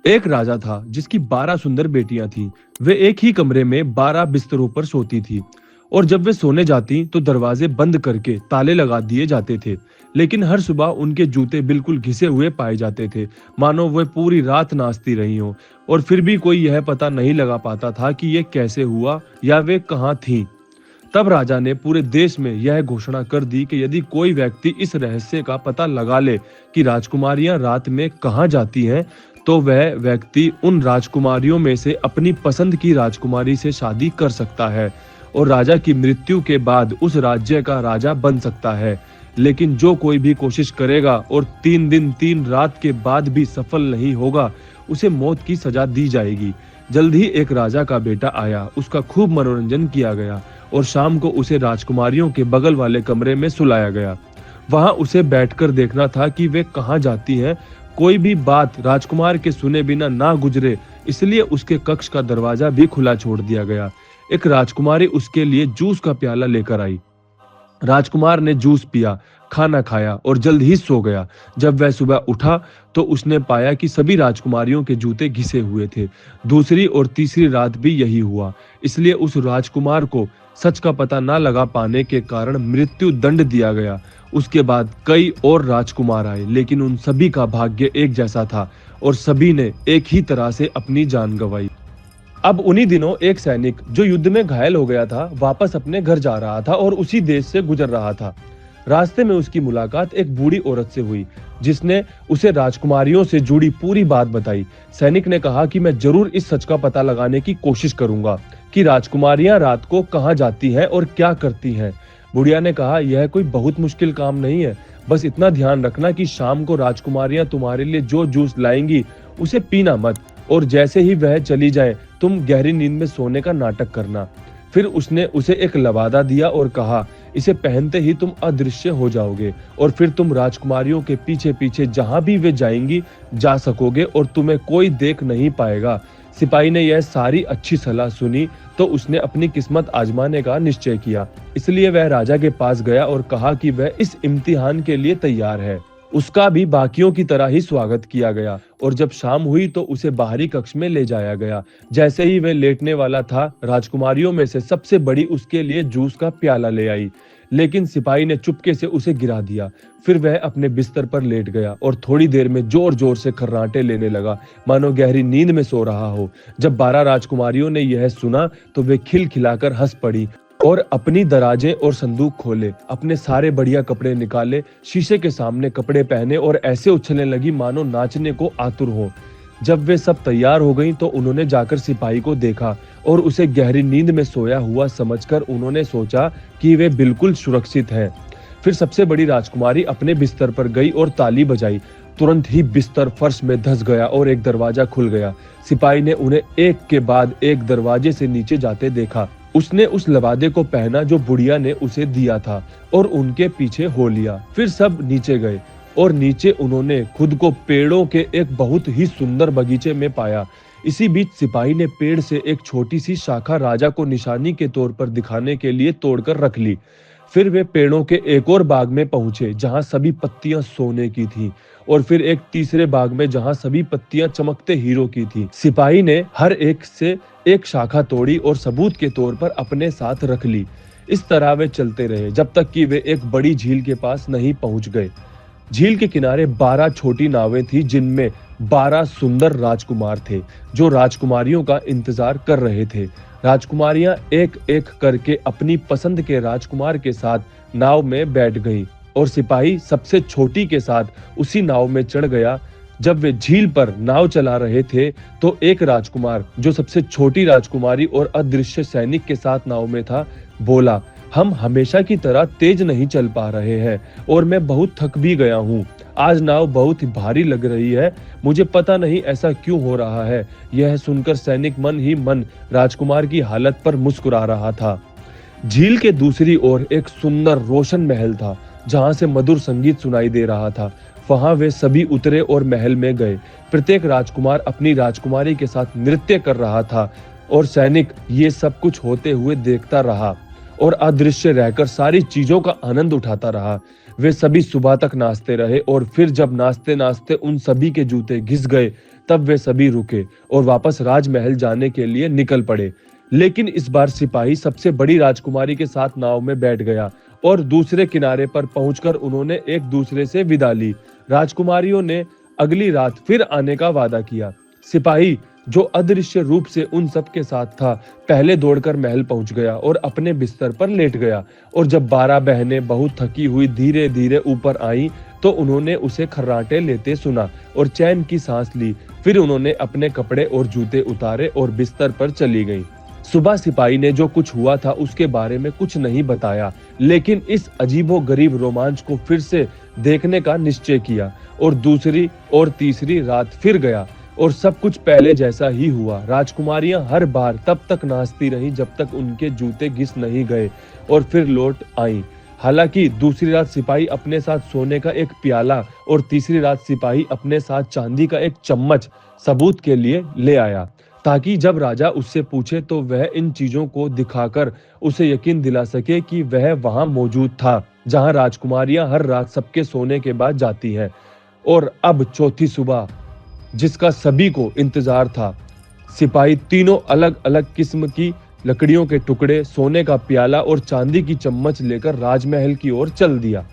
एक राजा था जिसकी 12 सुंदर बेटियां थीं। वे एक ही कमरे में 12 बिस्तरों पर सोती थी और जब वे सोने जाती तो दरवाजे बंद करके ताले लगा दिए जाते थे। लेकिन हर सुबह उनके जूते बिल्कुल घिसे हुए पाए जाते थे, मानो वे पूरी रात नाचती रही हों। और फिर भी कोई यह पता नहीं लगा पाता था कि ये कैसे हुआ या वे कहाँ थीं। तब राजा ने पूरे देश में यह घोषणा कर दी कि यदि कोई व्यक्ति इस रहस्य का पता लगा ले कि राजकुमारियां रात में कहाँ जाती हैं, तो वह व्यक्ति उन राजकुमारियों में से अपनी पसंद की राजकुमारी से शादी कर सकता है और राजा की मृत्यु के बाद उस राज्य का राजा बन सकता है। लेकिन जो कोई भी कोशिश करेगा और 3 दिन 3 रात के बाद भी सफल नहीं होगा, उसे मौत की सजा दी जाएगी। जल्द ही एक राजा का बेटा आया, उसका खूब मनोरंजन किया गया और शाम को उसे राजकुमारियों के बगल वाले कमरे में सुलाया गया। वहां उसे बैठकर देखना था कि वे कहाँ जाती हैं। कोई भी बात राजकुमार के सुने बिना ना गुजरे, इसलिए उसके कक्ष का दरवाजा भी खुला छोड़ दिया गया। एक राजकुमारी उसके लिए जूस का प्याला लेकर आई। राजकुमार ने जूस पिया, खाना खाया और जल्द ही सो गया। जब वह सुबह उठा तो उसने पाया कि सभी राजकुमारियों के जूते घिसे हुए थे। दूसरी और तीसरी रात भी यही हुआ। इसलिए उस राजकुमार को सच का पता न लगा पाने के कारण मृत्यु दंड दिया गया। उसके बाद कई और राजकुमार आए, लेकिन उन सभी का भाग्य एक जैसा था और सभी ने एक ही तरह से अपनी जान गंवाई। अब उन्हीं दिनों एक सैनिक जो युद्ध में घायल हो गया था, वापस अपने घर जा रहा था और उसी देश से गुजर रहा था। रास्ते में उसकी मुलाकात एक बूढ़ी औरत से हुई, जिसने उसे राजकुमारियों से जुड़ी पूरी बात बताई। सैनिक ने कहा कि मैं जरूर इस सच का पता लगाने की कोशिश करूंगा कि राजकुमारियां रात को कहां जाती हैं और क्या करती हैं। बुढ़िया ने कहा, यह कोई बहुत मुश्किल काम नहीं है, बस इतना ध्यान रखना कि शाम को राजकुमारियां तुम्हारे लिए जो जूस लाएंगी उसे पीना मत, और जैसे ही वह चली जाए तुम गहरी नींद में सोने का नाटक करना। फिर उसने उसे एक लबादा दिया और कहा, इसे पहनते ही तुम अदृश्य हो जाओगे और फिर तुम राजकुमारियों के पीछे पीछे जहां भी वे जाएंगी जा सकोगे और तुम्हें कोई देख नहीं पाएगा। सिपाही ने यह सारी अच्छी सलाह सुनी तो उसने अपनी किस्मत आजमाने का निश्चय किया। इसलिए वह राजा के पास गया और कहा कि वह इस इम्तिहान के लिए तैयार है। उसका भी बाकियों की तरह ही स्वागत किया गया और जब शाम हुई तो उसे बाहरी कक्ष में ले जाया गया। जैसे ही वह लेटने वाला था, राजकुमारियों में से सबसे बड़ी उसके लिए जूस का प्याला ले आई, लेकिन सिपाही ने चुपके से उसे गिरा दिया। फिर वह अपने बिस्तर पर लेट गया और थोड़ी देर में जोर जोर से खर्राटे लेने लगा, मानो गहरी नींद में सो रहा हो। जब 12 राजकुमारियों ने यह सुना तो वे खिलखिलाकर हंस पड़ी और अपनी दराजें और संदूक खोले, अपने सारे बढ़िया कपड़े निकाले, शीशे के सामने कपड़े पहने और ऐसे उछलने लगी मानो नाचने को आतुर हो। जब वे सब तैयार हो गईं तो उन्होंने जाकर सिपाही को देखा और उसे गहरी नींद में सोया हुआ समझकर उन्होंने सोचा कि वे बिल्कुल सुरक्षित हैं। फिर सबसे बड़ी राजकुमारी अपने बिस्तर पर गई और ताली बजाई। तुरंत ही बिस्तर फर्श में धंस गया और एक दरवाजा खुल गया। सिपाही ने उन्हें एक के बाद एक दरवाजे से नीचे जाते देखा। उसने उस लबादे को पहना जो बुढ़िया ने उसे दिया था और उनके पीछे हो लिया। फिर सब नीचे गए और नीचे उन्होंने खुद को पेड़ों के एक बहुत ही सुंदर बगीचे में पाया। इसी बीच सिपाही ने पेड़ से एक छोटी सी शाखा राजा को निशानी के तौर पर दिखाने के लिए तोड़कर रख ली। फिर वे पेड़ों के एक और बाग में पहुंचे जहां सभी पत्तियां सोने की थीं, और फिर एक तीसरे बाग में जहां सभी पत्तियां चमकते हीरो की थीं। सिपाही ने हर एक से एक शाखा तोड़ी और सबूत के तौर पर अपने साथ रख ली। इस तरह वे चलते रहे जब तक कि वे एक बड़ी झील के पास नहीं पहुंच गए। झील के किनारे 12 छोटी नावें थी जिनमें 12 सुंदर राजकुमार थे जो राजकुमारियों का इंतजार कर रहे थे। राजकुमारियां एक एक करके अपनी पसंद के राजकुमार के साथ नाव में बैठ गईं और सिपाही सबसे छोटी के साथ उसी नाव में चढ़ गया। जब वे झील पर नाव चला रहे थे तो एक राजकुमार जो सबसे छोटी राजकुमारी और अदृश्य सैनिक के साथ नाव में था बोला, हम हमेशा की तरह तेज नहीं चल पा रहे हैं और मैं बहुत थक भी गया हूँ। आज नाव बहुत ही भारी लग रही है, मुझे पता नहीं ऐसा क्यों हो रहा है। यह सुनकर सैनिक मन ही मन राजकुमार की हालत पर मुस्कुरा रहा था। झील के दूसरी ओर एक सुंदर रोशन महल था जहां से मधुर संगीत सुनाई दे रहा था। वहां वे सभी उतरे और महल में गए। प्रत्येक राजकुमार अपनी राजकुमारी के साथ नृत्य कर रहा था और सैनिक ये सब कुछ होते हुए देखता रहा। और अदृश्य रहकर सारी चीजों का आनंद उठाता रहा। वे सभी सुबह तक नाचते रहे और फिर जब नाचते नाचते उन सभी के जूते घिस गए तब वे सभी रुके और वापस राजमहल जाने के लिए निकल पड़े। लेकिन इस बार सिपाही सबसे बड़ी राजकुमारी के साथ नाव में बैठ गया और दूसरे किनारे पर पहुंचकर उन्होंने एक दूसरे से विदा ली। राजकुमारियों ने अगली रात फिर आने का वादा किया। सिपाही जो अदृश्य रूप से उन सब के साथ था पहले दौड़कर महल पहुंच गया और अपने बिस्तर पर लेट गया। और जब 12 बहनें बहुत थकी हुई धीरे धीरे ऊपर आईं तो उन्होंने उसे खर्राटे लेते सुना और चैन की सांस ली। फिर उन्होंने अपने कपड़े और जूते उतारे और बिस्तर पर चली गईं। सुबह सिपाही ने जो कुछ हुआ था उसके बारे में कुछ नहीं बताया, लेकिन इस अजीबोगरीब रोमांच को फिर से देखने का निश्चय किया। और दूसरी और तीसरी रात फिर गया और सब कुछ पहले जैसा ही हुआ। राजकुमारियां हर बार तब तक नाचती रहीं जब तक उनके जूते घिस नहीं गए और फिर लौट आईं। हालांकि दूसरी रात सिपाही अपने साथ सोने का एक प्याला और तीसरी रात सिपाही अपने साथ चांदी का एक चम्मच सबूत के लिए ले आया, ताकि जब राजा उससे पूछे तो वह इन चीजों को दिखाकर उसे यकीन दिला सके कि वह वहां मौजूद था जहां राजकुमारियां हर रात सबके सोने के बाद जाती हैं। और अब चौथी सुबह, जिसका सभी को इंतजार था, सिपाही तीनों अलग अलग किस्म की लकड़ियों के टुकड़े, सोने का प्याला और चांदी की चम्मच लेकर राजमहल की ओर चल दिया।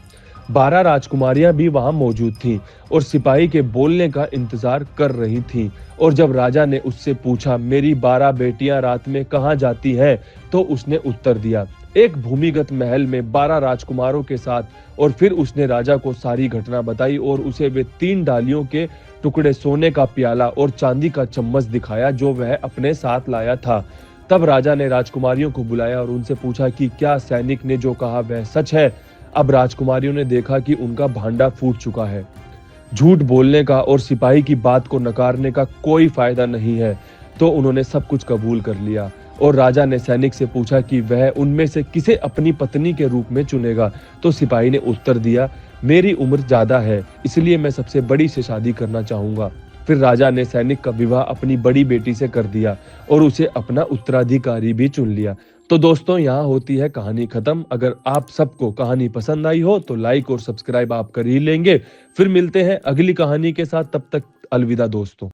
12 राजकुमारियां भी वहां मौजूद थीं और सिपाही के बोलने का इंतजार कर रही थीं। और जब राजा ने उससे पूछा, मेरी 12 बेटियां रात में कहाँ जाती हैं, तो उसने उत्तर दिया, एक भूमिगत महल में 12 राजकुमारों के साथ। और फिर उसने राजा को सारी घटना बताई और उसे वे 3 डालियों के टुकड़े, सोने का प्याला और चांदी का चम्मच दिखाया जो वह अपने साथ लाया था। तब राजा ने राजकुमारियों को बुलाया और उनसे पूछा कि क्या सैनिक ने जो कहा वह सच है। अब राजकुमारियों ने देखा कि उनका भांडा फूट चुका है। झूठ बोलने का और सिपाही की बात को नकारने का कोई फायदा नहीं है, तो उन्होंने सब कुछ कबूल कर लिया। और राजा ने सैनिक से पूछा कि वह उनमें से किसे अपनी पत्नी के रूप में चुनेगा। तो सिपाही ने उत्तर दिया, मेरी उम्र ज्यादा है, इसलिए मैं सबसे बड़ी से शादी करना चाहूंगा। फिर राजा ने सैनिक का विवाह अपनी बड़ी बेटी से कर दिया और उसे अपना उत्तराधिकारी भी चुन लिया। तो दोस्तों, यहाँ होती है कहानी खत्म। अगर आप सबको कहानी पसंद आई हो तो लाइक और सब्सक्राइब आप कर ही लेंगे। फिर मिलते हैं अगली कहानी के साथ, तब तक अलविदा दोस्तों।